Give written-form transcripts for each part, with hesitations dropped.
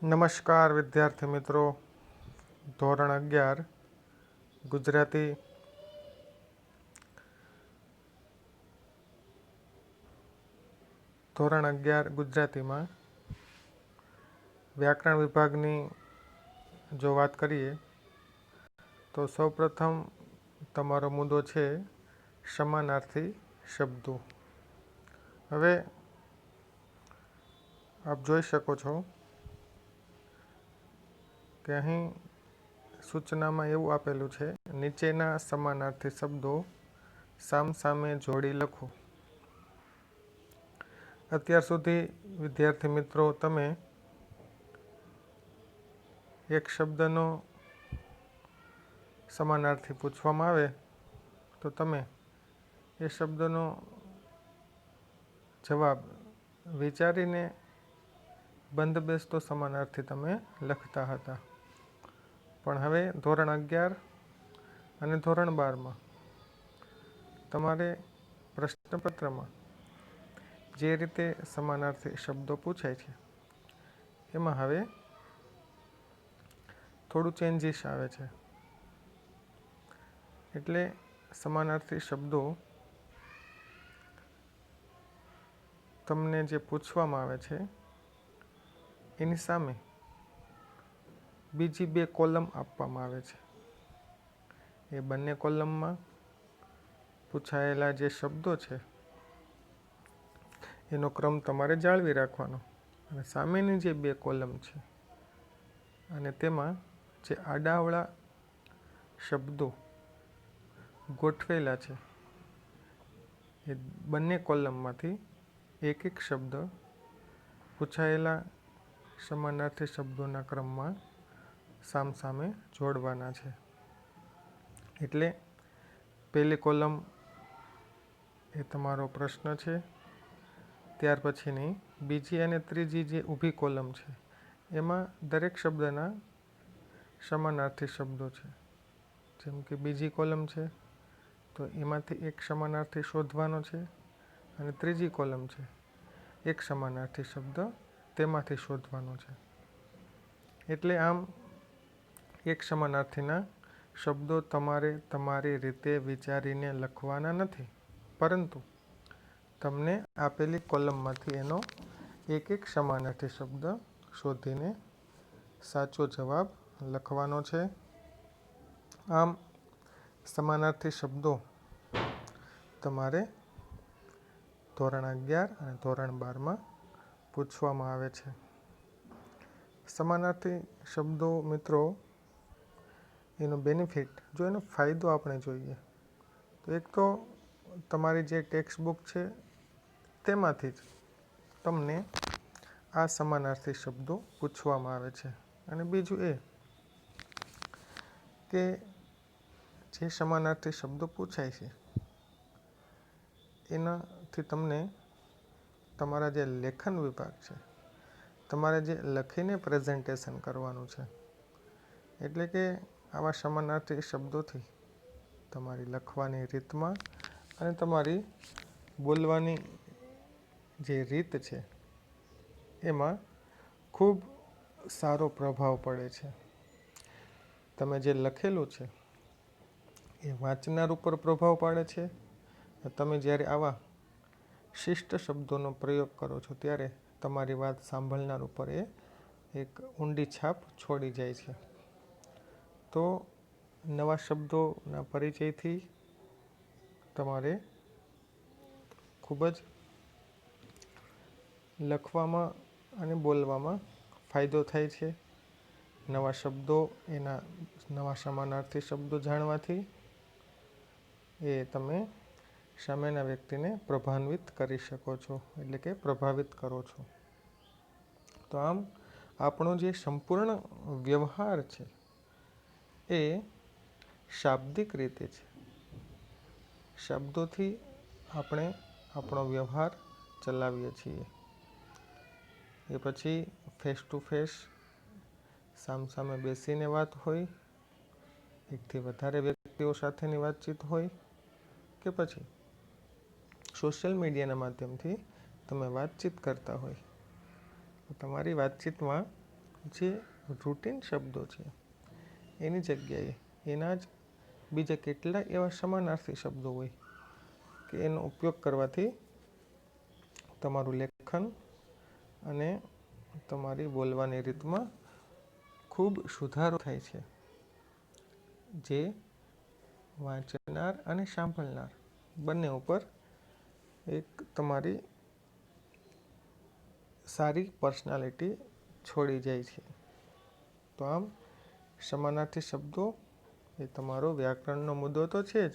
નમસ્કાર વિદ્યાર્થી મિત્રો. ધોરણ 11 ગુજરાતી ગુજરાતીમાં વ્યાકરણ વિભાગની જો વાત કરીએ તો સૌપ્રથમ તમારો મુદ્દો છે સમાનાર્થી શબ્દો. હવે આપ જોઈ શકો છો કે અહીં સૂચનામાં એવું આપેલું છે, નીચેના સમાનાર્થી શબ્દો સામસામે જોડી લખો. અત્યાર સુધી વિદ્યાર્થી મિત્રો તમે એક શબ્દનો સમાનાર્થી પૂછવામાં આવે તો તમે એ શબ્દનો જવાબ વિચારીને બંધબેસતો સમાનાર્થી તમે લખતા હતા. પણ હવે ધોરણ 11 અને ધોરણ 12માં તમારે પ્રશ્નપત્રમાં જે રીતે સમાનાર્થી શબ્દો પૂછાય છે એમાં હવે થોડું ચેન્જીસ આવે છે. એટલે સમાનાર્થી શબ્દો તમને જે પૂછવામાં આવે છે એની સામે બીજી 2 કોલમ આપવામાં આવે છે. એ બંને કોલમમાં પૂછાયેલા જે શબ્દો છે એનો ક્રમ તમારે જાળવી રાખવાનો, અને સામેની જે 2 કોલમ છે અને તેમાં જે આડાઅવળા શબ્દો ગોઠવેલા છે એ બંને કોલમમાંથી એક એક શબ્દ પૂછાયેલા સમાનાર્થી શબ્દોના ક્રમમાં સામસામે જોડવાના છે. એટલે પહેલી કોલમ એ તમારો પ્રશ્ન છે, ત્યાર પછીની બીજી અને ત્રીજી જે ઊભી કોલમ છે એમાં દરેક શબ્દના સમાનાર્થી શબ્દો છે. જેમ કે બીજી કોલમ છે તો એમાંથી એક સમાનાર્થી શોધવાનો છે, અને ત્રીજી કોલમ છે એક સમાનાર્થી શબ્દ તેમાંથી શોધવાનો છે. એટલે આમ એક સમાનાર્થીના શબ્દો તમારે તમારી રીતે વિચારીને લખવાના નથી, પરંતુ તમને આપેલી કોલમમાંથી એનો એક એક સમાનાર્થી શબ્દ શોધીને સાચો જવાબ લખવાનો છે. આમ સમાનાર્થી શબ્દો તમારે ધોરણ 11 અને ધોરણ 12માં પૂછવામાં આવે છે. સમાનાર્થી શબ્દો મિત્રો એનો બેનિફિટ, જો એનો ફાયદો આપણે જોઈએ તો એક તો તમારી જે ટેક્સ્ટ બુક છે તેમાંથી જ તમને આ સમાનાર્થી શબ્દો પૂછવામાં આવે છે. અને બીજું એ કે જે સમાનાર્થી શબ્દો પૂછાય છે એનાથી તમને તમારા જે લેખન વિભાગ છે, તમારે જે લખીને પ્રેઝન્ટેશન કરવાનું છે, એટલે કે આવા સમાનાર્થી શબ્દોથી તમારી લખવાની રીતમાં અને તમારી બોલવાની જે રીત છે એમાં ખૂબ સારો પ્રભાવ પડે છે. તમે જે લખેલું છે એ વાંચનાર ઉપર પ્રભાવ પાડે છે. તમે જ્યારે આવા શિષ્ટ શબ્દોનો પ્રયોગ કરો છો ત્યારે તમારી વાત સાંભળનાર ઉપર એ એક ઊંડી છાપ છોડી જાય છે. તો નવા શબ્દોના પરિચયથી તમારે ખૂબ જ લખવામાં અને બોલવામાં ફાયદો થાય છે. નવા શબ્દો, એના નવા સમાનાર્થી શબ્દો જાણવાથી એ તમે સામેના વ્યક્તિને પ્રભાન્વિત કરી શકો છો, એટલે કે પ્રભાવિત કરો છો. તો આમ આપણો જે સંપૂર્ણ વ્યવહાર છે એ શાબ્દિક રીતે છે. શબ્દોથી આપણે આપણો વ્યવહાર ચલાવીએ છીએ. એ પછી ફેસ ટુ ફેસ સામસામે બેસીને વાત હોય, એકથી વધારે વ્યક્તિઓ સાથેની વાતચીત હોય, કે પછી સોશિયલ મીડિયાના માધ્યમથી તમે વાતચીત કરતા હોય, તો તમારી વાતચીતમાં જે રૂટીન શબ્દો છે એની જગ્યાએ એના જ બીજા કેટલાય એવા સમાનાર્થી શબ્દો હોય કે એનો ઉપયોગ કરવાથી તમારું લેખન અને તમારી બોલવાની રીતમાં ખૂબ સુધારો થાય છે, જે વાંચનાર અને સાંભળનાર બંને ઉપર એક તમારી સારી પર્સનાલિટી છોડી જાય છે. તો આમ સમાનાર્થી શબ્દો એ તમારો વ્યાકરણનો મુદ્દો તો છે જ,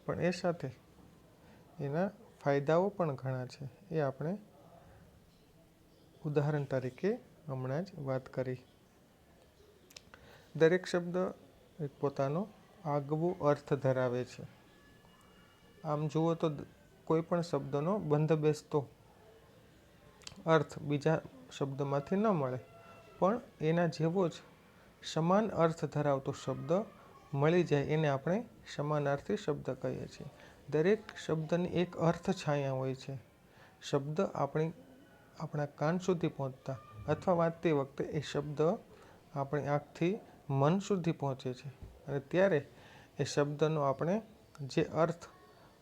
પણ એ સાથે એના ફાયદાઓ પણ ઘણા છે. એ આપણે ઉદાહરણ તરીકે હમણાં જ વાત કરી. દરેક શબ્દ એક પોતાનો આગવો અર્થ ધરાવે છે. આમ જુઓ તો કોઈ પણ શબ્દનો બંધ બેસતો અર્થ બીજા શબ્દમાંથી ન મળે, પણ એના જેવો જ સમાન અર્થ ધરાવતો શબ્દ મળી જાય એને આપણે સમાનાર્થી શબ્દ કહીએ છીએ. દરેક શબ્દની એક અર્થ છાયા હોય છે. શબ્દ આપણા કાન સુધી પહોંચતા અથવા વાંચતી વખતે એ શબ્દ આપણી આંખથી મન સુધી પહોંચે છે, અને ત્યારે એ શબ્દનો આપણે જે અર્થ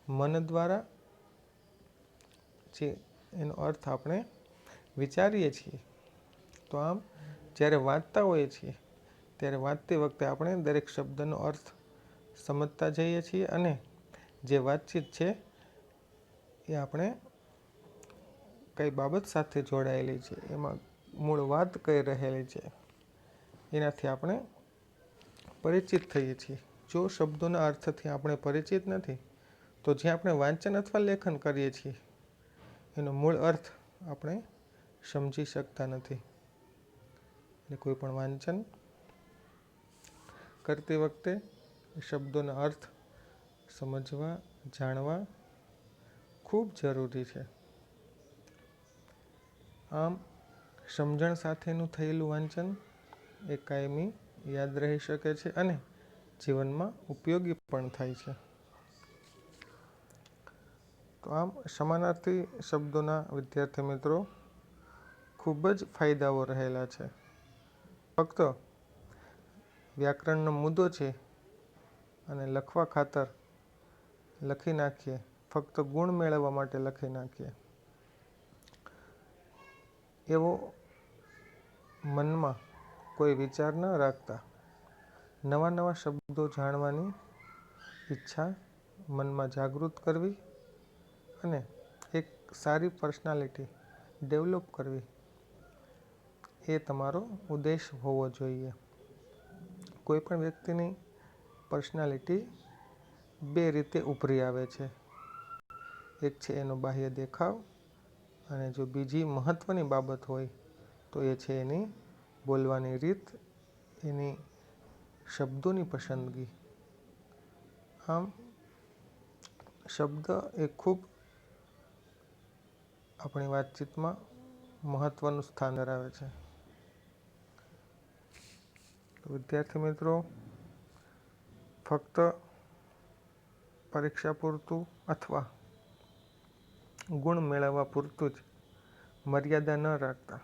મન દ્વારા જે એનો અર્થ આપણે વિચારીએ છીએ. તો આમ જ્યારે વાંચતા હોઈએ છીએ ત્યારે વાંચતી વખતે આપણે દરેક શબ્દનો અર્થ સમજતા જઈએ છીએ, અને જે વાતચીત છે એ આપણે કઈ બાબત સાથે જોડાયેલી છે, એમાં મૂળ વાત કઈ રહેલી છે, એનાથી આપણે પરિચિત થઈએ છીએ. જો શબ્દોના અર્થથી આપણે પરિચિત નથી તો જે આપણે વાંચન અથવા લેખન કરીએ છીએ એનો મૂળ અર્થ આપણે સમજી શકતા નથી. એટલે કોઈ પણ વાંચન કરતી વખતે શબ્દોના અર્થ સમજવા, જાણવા ખૂબ જરૂરી છે. આમ સમજણ સાથેનું થયેલું વાંચન એ કાયમી યાદ રહી શકે છે અને જીવનમાં ઉપયોગી પણ થાય છે. તો આમ સમાનાર્થી શબ્દોના વિદ્યાર્થી મિત્રો ખૂબ જ ફાયદાઓ રહેલા છે. ફક્ત વ્યાકરણનો મુદ્દો છે અને લખવા ખાતર લખી નાખીએ, ફક્ત ગુણ મેળવવા માટે લખી નાખીએ, એવો મનમાં કોઈ વિચાર ન રાખતા નવા નવા શબ્દો જાણવાની ઈચ્છા મનમાં જાગૃત કરવી અને એક સારી પર્સનાલિટી ડેવલપ કરવી એ તમારો ઉદ્દેશ હોવો જોઈએ. કોઈ પણ વ્યક્તિની પર્સનાલિટી બે રીતે ઉભરી આવે છે. એક છે એનો બાહ્ય દેખાવ, અને જો બીજી મહત્વની બાબત હોય તો એ છે એની બોલવાની રીત, એની શબ્દોની પસંદગી. આમ શબ્દ એ ખૂબ આપણી વાતચીતમાં મહત્વનું સ્થાન ધરાવે છે. વિદ્યાર્થી મિત્રો, ફક્ત પરીક્ષા પૂરતું અથવા ગુણ મેળવવા પૂરતું જ મર્યાદા ન રાખતા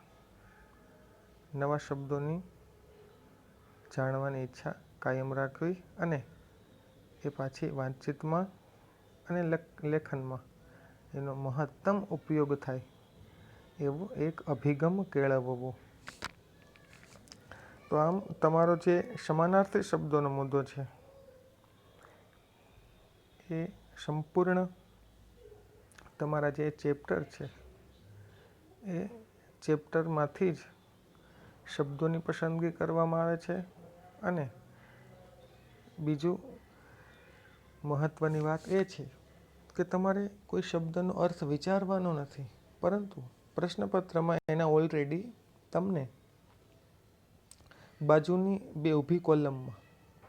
નવા શબ્દોની જાણવાની ઈચ્છા કાયમ રાખવી અને એ પાછી વાતચીતમાં અને લેખનમાં એનો મહત્તમ ઉપયોગ થાય એવો એક અભિગમ કેળવવો. તો આમ તમારો જે સમાનાર્થી શબ્દોનો મુદ્દો છે એ સંપૂર્ણ તમારા જે ચેપ્ટર છે એ ચેપ્ટરમાંથી જ શબ્દોની પસંદગી કરવામાં આવે છે. અને બીજું મહત્વની વાત એ છે કે તમારે કોઈ શબ્દનો અર્થ વિચારવાનો નથી, પરંતુ પ્રશ્નપત્રમાં એના ઓલરેડી તમને બાજુની બે ઊભી કોલમમાં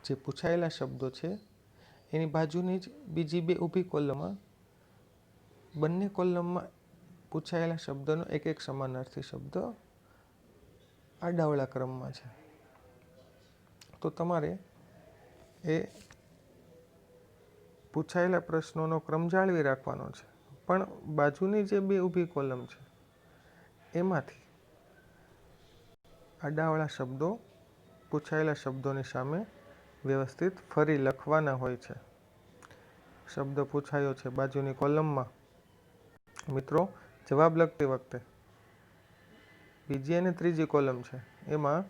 જે પૂછાયેલા શબ્દો છે એની બાજુની જ બીજી બે ઊભી કોલમમાં બંને કોલમમાં પૂછાયેલા શબ્દનો એક એક સમાનાર્થી શબ્દ આડાવળા ક્રમમાં છે. તો તમારે એ પૂછાયેલા પ્રશ્નોનો ક્રમ જાળવી રાખવાનો છે, પણ બાજુની જે બે ઊભી કોલમ છે એમાંથી આડાવાળા શબ્દો પૂછાયેલા શબ્દોની સામે વ્યવસ્થિત ફરી લખવાના હોય છે. શબ્દ પૂછાયો છે બાજુની કોલમમાં. મિત્રો, જવાબ લખતી વખતે બીજી અને ત્રીજી કોલમ છે એમાં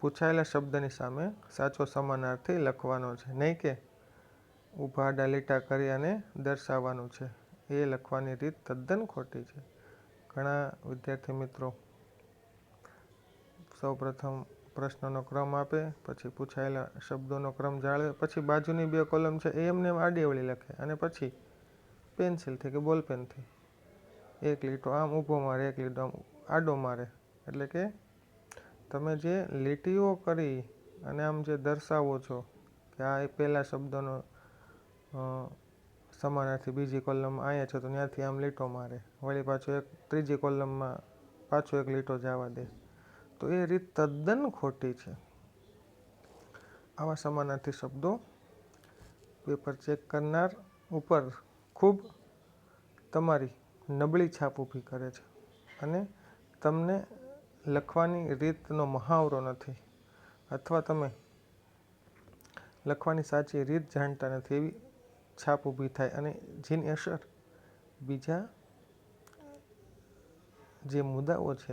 પૂછાયેલા શબ્દની સામે સાચો સમાનાર્થી લખવાનો છે, નહીં કે ઊભા આડા લીટા કરી અને દર્શાવવાનું છે. એ લખવાની રીત તદ્દન ખોટી છે. ઘણા વિદ્યાર્થી મિત્રો સૌપ્રથમ પ્રશ્નનો ક્રમ આપે, પછી પૂછાયેલા શબ્દોનો ક્રમ જાળવે, પછી બાજુની 2 કોલમ છે એ એમને આડીઅવળી લખે અને પછી પેન્સિલથી કે બોલપેનથી એક લીટો આમ ઊભો મારે, એક લીટો આમ આડો મારે. એટલે કે તમે જે લીટીઓ કરી અને આમ જે દર્શાવો છો કે આ પહેલા શબ્દનો સમાનાર્થી બીજી કોલમમાં અહીંયા છે તો ત્યાંથી આમ લીટો મારે, વળી પાછો એક ત્રીજી કોલમમાં પાછો એક લીટો જવા દે, તો એ રીત તદ્દન ખોટી છે. આવા સમાનાર્થી શબ્દો પેપર ચેક કરનાર ઉપર ખૂબ તમારી નબળી છાપ ઊભી કરે છે અને તમને લખવાની રીતનો મહાવરો નથી અથવા તમે લખવાની સાચી રીત જાણતા નથી એવી છાપ ઊભી થાય અને જેની અસર બીજા જે મુદ્દાઓ છે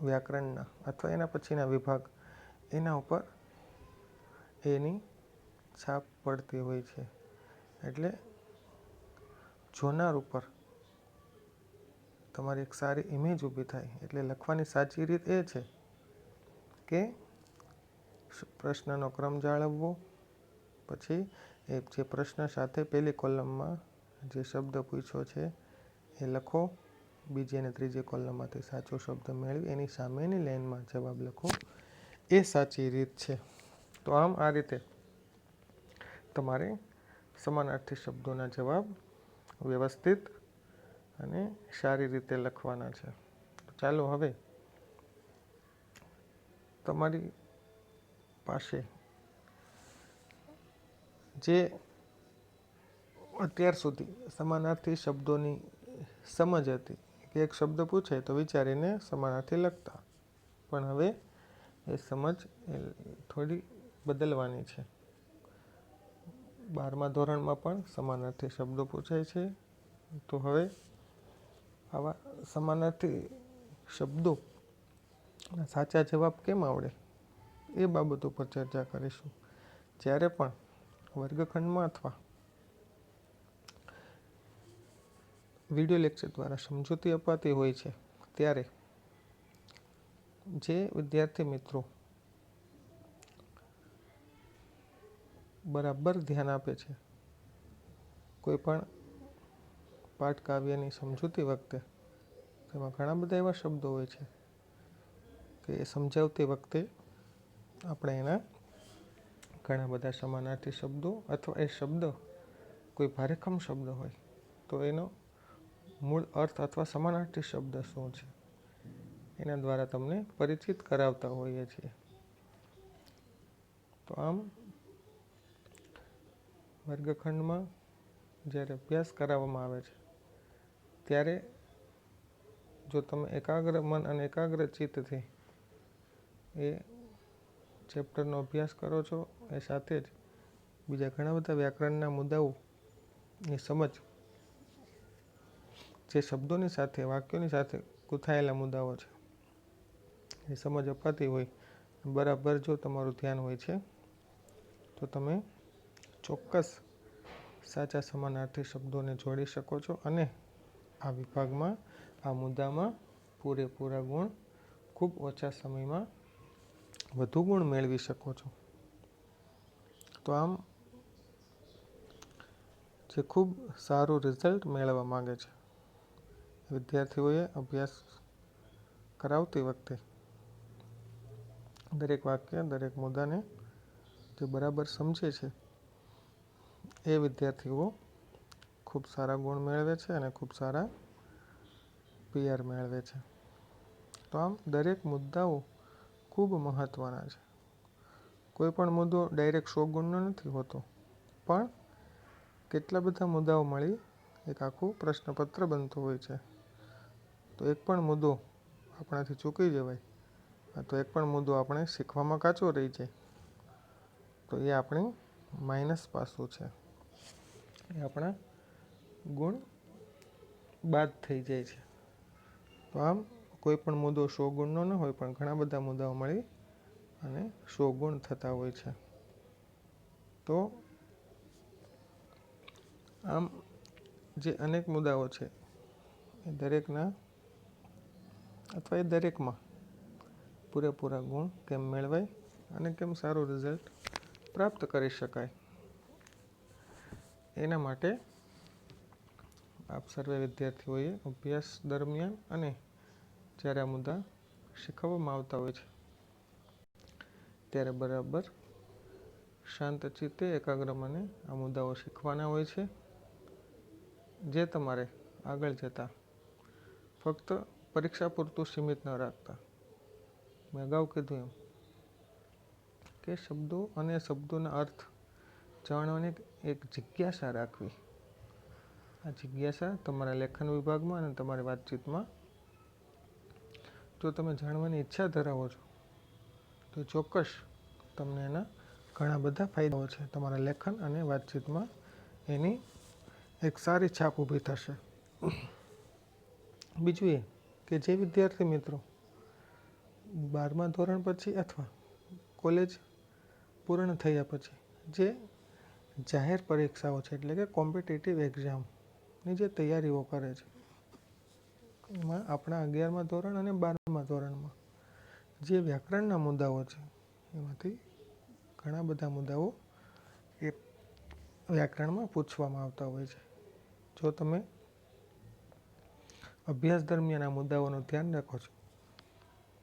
વ્યાકરણના અથવા એના પછીના વિભાગ એના ઉપર એની છાપ પડતી હોય છે. એટલે જોનાર ઉપર તમારી એક સારી ઇમેજ ઊભી થાય. એટલે લખવાની સાચી રીત એ છે કે પ્રશ્નનો ક્રમ જાળવવો, પછી એ જે પ્રશ્ન સાથે પહેલી કોલમમાં જે શબ્દ પૂછ્યો છે એ લખો, બીજી અને ત્રીજી કોલમમાંથી સાચો શબ્દ મેળવી એની સામેની લાઈનમાં જવાબ લખો. એ સાચી રીત છે. તો આમ આ રીતે તમારે સમાનાર્થી શબ્દોના જવાબ વ્યવસ્થિત અને સારી રીતે લખવાના છે. ચાલો હવે તમારી પાસે જે અત્યાર સુધી સમાનાર્થી શબ્દોની સમજ હતી કે એક શબ્દ પૂછે તો વિચારીને સમાનાર્થી લખતા, પણ હવે એ સમજ થોડી બદલવાની છે. 12મા ધોરણમાં પણ સમાનાર્થી શબ્દો પૂછાય છે. તો હવે આવા સમાનાર્થી શબ્દો સાચા જવાબ કેમ આવડે એ બાબતો પર ચર્ચા કરીશું. જ્યારે પણ વર્ગખંડમાં અથવા વિડીયો લેક્ચર દ્વારા સમજૂતી અપાતી હોય છે ત્યારે જે વિદ્યાર્થી મિત્રો બરાબર ધ્યાન આપે છે કોઈ પણ પાઠ કાવ્યની સમજૂતી વખતે, તેમાં ઘણા બધા એવા શબ્દો હોય છે કે એ સમજાવતી વખતે આપણે એના ઘણા બધા સમાનાર્થી શબ્દો અથવા એ શબ્દ કોઈ ભારેખમ શબ્દ હોય તો એનો મૂળ અર્થ અથવા સમાનાર્થી શબ્દ શું છે એના દ્વારા તમને પરિચિત કરાવતા હોઈએ છીએ. તો આમ વર્ગખંડમાં જ્યારે અભ્યાસ કરાવવામાં આવે છે ત્યારે જો તમે એકાગ્ર મન અને એકાગ્ર ચિત્તથી એ ચેપ્ટરનો અભ્યાસ કરો છો, એ સાથે જ બીજા ઘણા બધા વ્યાકરણના મુદ્દાઓની સમજ જે શબ્દોની સાથે વાક્યોની સાથે ગૂંથાયેલા મુદ્દાઓ છે એ સમજ અપાતી હોય, બરાબર જો તમારું ધ્યાન હોય છે તો તમે ચોક્કસ સાચા સમાનાર્થી શબ્દોને જોડી શકો છો અને આ વિભાગમાં આ મુદ્દામાં પૂરેપૂરા ગુણ ખૂબ ઓછા સમયમાં વધુ ગુણ મેળવી શકો છો. તો આમ જે ખૂબ સારું રિઝલ્ટ મેળવવા માંગે છે વિદ્યાર્થીઓએ અભ્યાસ કરાવતી વખતે દરેક વાક્ય દરેક મુદ્દાને જે બરાબર સમજે છે એ વિદ્યાર્થીઓ ખૂબ સારા ગુણ મેળવે છે અને ખૂબ સારા PR મેળવે છે. તો આમ દરેક મુદ્દાઓ ખૂબ મહત્ત્વના છે. કોઈ પણ મુદ્દો ડાયરેક્ટ 100 ગુણનો નથી હોતો, પણ કેટલા બધા મુદ્દાઓ મળી એક આખું પ્રશ્નપત્ર બનતું હોય છે. તો એક પણ મુદ્દો આપણાથી ચૂકી જવાય તો એક પણ મુદ્દો આપણે શીખવામાં કાચો રહી જાય તો એ આપણી માઇનસ પાસું છે, એ આપણા ગુણ બાદ થઈ જાય છે. તો આમ કોઈ પણ મુદ્દો 100 ગુણનો ન હોય પણ ઘણા બધા મુદ્દાઓ મળી અને 100 ગુણ થતા હોય છે. તો આમ જે અનેક મુદ્દાઓ છે એ દરેકના અથવા એ દરેકમાં પૂરેપૂરા ગુણ કેમ મેળવાય અને કેમ સારું રિઝલ્ટ પ્રાપ્ત કરી શકાય, એના માટે આપ સર્વે વિદ્યાર્થીઓએ અભ્યાસ દરમિયાન અને જ્યારે આ મુદ્દા શીખવવામાં આવતા હોય છે ત્યારે બરાબર શાંત ચિત્તે એકાગ્ર મને આ મુદ્દાઓ શીખવાના હોય છે, જે તમારે આગળ જતાં ફક્ત પરીક્ષા પૂરતું સીમિત ન રાખતા. મેં અગાઉ કીધું એમ કે શબ્દો અને શબ્દોના અર્થ જાણવાની એક જિજ્ઞાસા રાખવી. આ જિજ્ઞાસા તમારા લેખન વિભાગમાં અને તમારી વાતચીતમાં જો તમે જાણવાની ઈચ્છા ધરાવો છો તો ચોક્કસ તમને એના ઘણા બધા ફાયદાઓ છે. તમારા લેખન અને વાતચીતમાં એની એક સારી છાપ ઊભી થશે. બીજું એ કે જે વિદ્યાર્થી મિત્રો 12મા ધોરણ પછી અથવા કોલેજ પૂર્ણ થયા પછી જે જાહેર પરીક્ષાઓ છે એટલે કે કોમ્પિટિટિવ એક્ઝામની જે તૈયારીઓ કરે છે, એમાં આપણા 11મા ધોરણ અને 12મા ધોરણમાં જે વ્યાકરણના મુદ્દાઓ છે એમાંથી ઘણા બધા મુદ્દાઓ એ વ્યાકરણમાં પૂછવામાં આવતા હોય છે. જો તમે અભ્યાસ દરમિયાન આ મુદ્દાઓનું ધ્યાન રાખો છો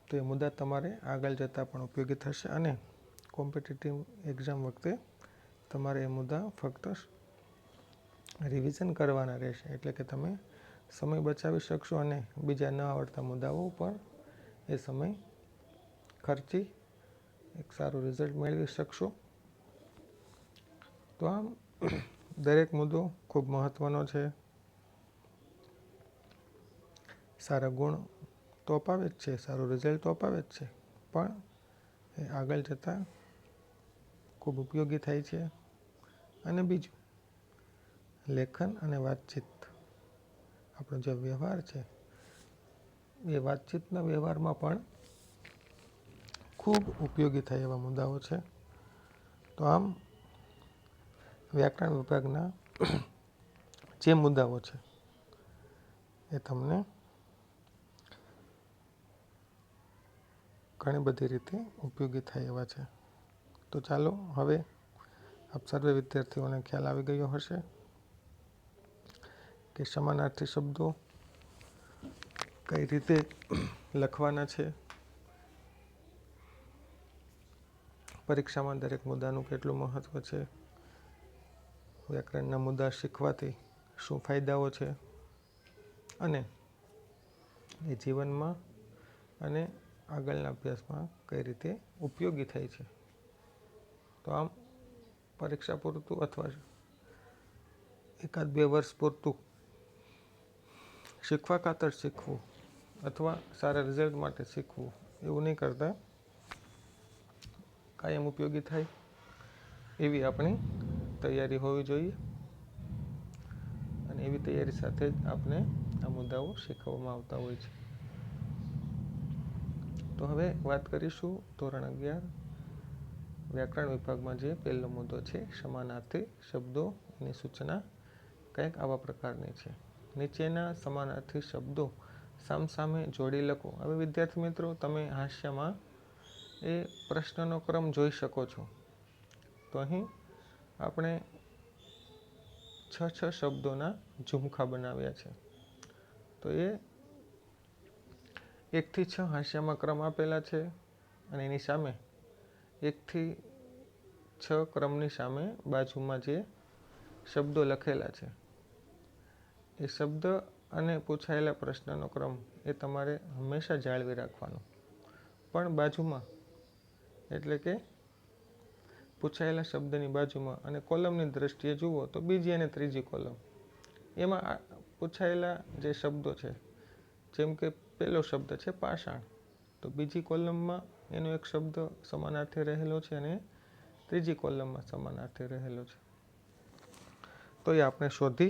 તો એ મુદ્દા તમારે આગળ જતાં પણ ઉપયોગી થશે અને કોમ્પિટિટિવ એક્ઝામ વખતે તમારે એ મુદ્દા ફક્ત રિવિઝન કરવાના રહેશે, એટલે કે તમે સમય બચાવી શકશો અને બીજા ન આવડતા મુદ્દાઓ પર એ સમય ખર્ચી એક સારું રિઝલ્ટ મેળવી શકશો. તો આમ દરેક મુદ્દો ખૂબ મહત્ત્વનો છે. સારા ગુણ તો અપાવે જ છે, સારું રિઝલ્ટ તો અપાવે જ છે, પણ એ આગળ જતાં ખૂબ ઉપયોગી થાય છે. અને બીજું લેખન અને વાતચીત આપણો જે વ્યવહાર છે એ વાતચીતના વ્યવહારમાં પણ ખૂબ ઉપયોગી થાય એવા મુદ્દાઓ છે. તો આમ વ્યાકરણ વિભાગના જે મુદ્દાઓ છે એ તમને ઘણી બધી રીતે ઉપયોગી થાય એવા છે. તો ચાલો હવે આપ સર્વે વિદ્યાર્થીઓને ખ્યાલ આવી ગયો હશે કે સમાનાર્થી શબ્દો કઈ રીતે લખવાના છે, પરીક્ષામાં દરેક મુદ્દાનું કેટલું મહત્ત્વ છે, વ્યાકરણના મુદ્દા શીખવાથી શું ફાયદાઓ છે અને એ જીવનમાં અને આગળના અભ્યાસમાં કઈ રીતે ઉપયોગી થાય છે. તો આમ પરીક્ષા પૂરતું અથવા 1-2 વર્ષ પૂરતું શીખવા ખાતર શીખવું અથવા સારા રિઝલ્ટ માટે શીખવું એવું નહીં કરતા કાયમ ઉપયોગી થાય એવી આપણી તૈયારી હોવી જોઈએ અને એવી તૈયારી સાથે જ આપણે આ મુદ્દાઓ શીખવવામાં આવતા હોય છે. તો હવે વાત કરીશું ધોરણ 11 વ્યાકરણ વિભાગમાં જે પહેલો મુદ્દો છે સમાનાર્થી શબ્દોની સૂચના કંઈક આવા પ્રકારની છે. નીચેના સમાનાર્થી શબ્દો સામસામે જોડી લખો. હવે વિદ્યાર્થી મિત્રો તમે હાંસિયામાં એ પ્રશ્નનો ક્રમ જોઈ શકો છો. તો અહીં આપણે 6 શબ્દોના ઝુમખા બનાવ્યા છે. તો એ 1 થી 6 હાંસિયામાં ક્રમ આપેલા છે અને એની સામે 1 થી 6 ક્રમની સામે બાજુમાં જે શબ્દો લખેલા છે એ શબ્દ અને પૂછાયેલા પ્રશ્નનો ક્રમ એ તમારે હંમેશા જાળવી રાખવાનો. પણ બાજુમાં એટલે કે પૂછાયેલા શબ્દની બાજુમાં અને કોલમની દ્રષ્ટિએ જુઓ તો બીજી અને ત્રીજી કોલમ એમાં પૂછાયેલા જે શબ્દો છે, જેમ કે પહેલો શબ્દ છે પાષાણ, તો બીજી કોલમમાં એનો એક શબ્દ સમાનાર્થી રહેલો છે અને ત્રીજી કોલમમાં સમાનાર્થી રહેલો છે. તો એ આપણે શોધી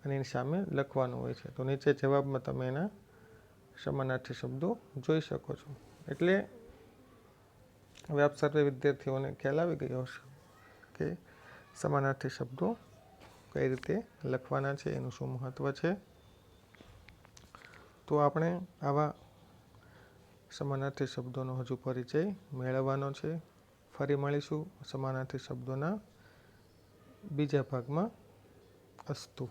અને એની સામે લખવાનું હોય છે. તો નીચે જવાબમાં તમે એના સમાનાર્થી શબ્દો જોઈ શકો છો. એટલે હવે આપ સર્વે વિદ્યાર્થીઓને ખ્યાલ આવી ગયો હશે કે સમાનાર્થી શબ્દો કઈ રીતે લખવાના છે, એનું શું મહત્ત્વ છે. તો આપણે આવા સમાનાર્થી શબ્દોનો હજુ પરિચય મેળવવાનો છે. ફરી મળીશું સમાનાર્થી શબ્દોના બીજા ભાગમાં. અસ્તુ.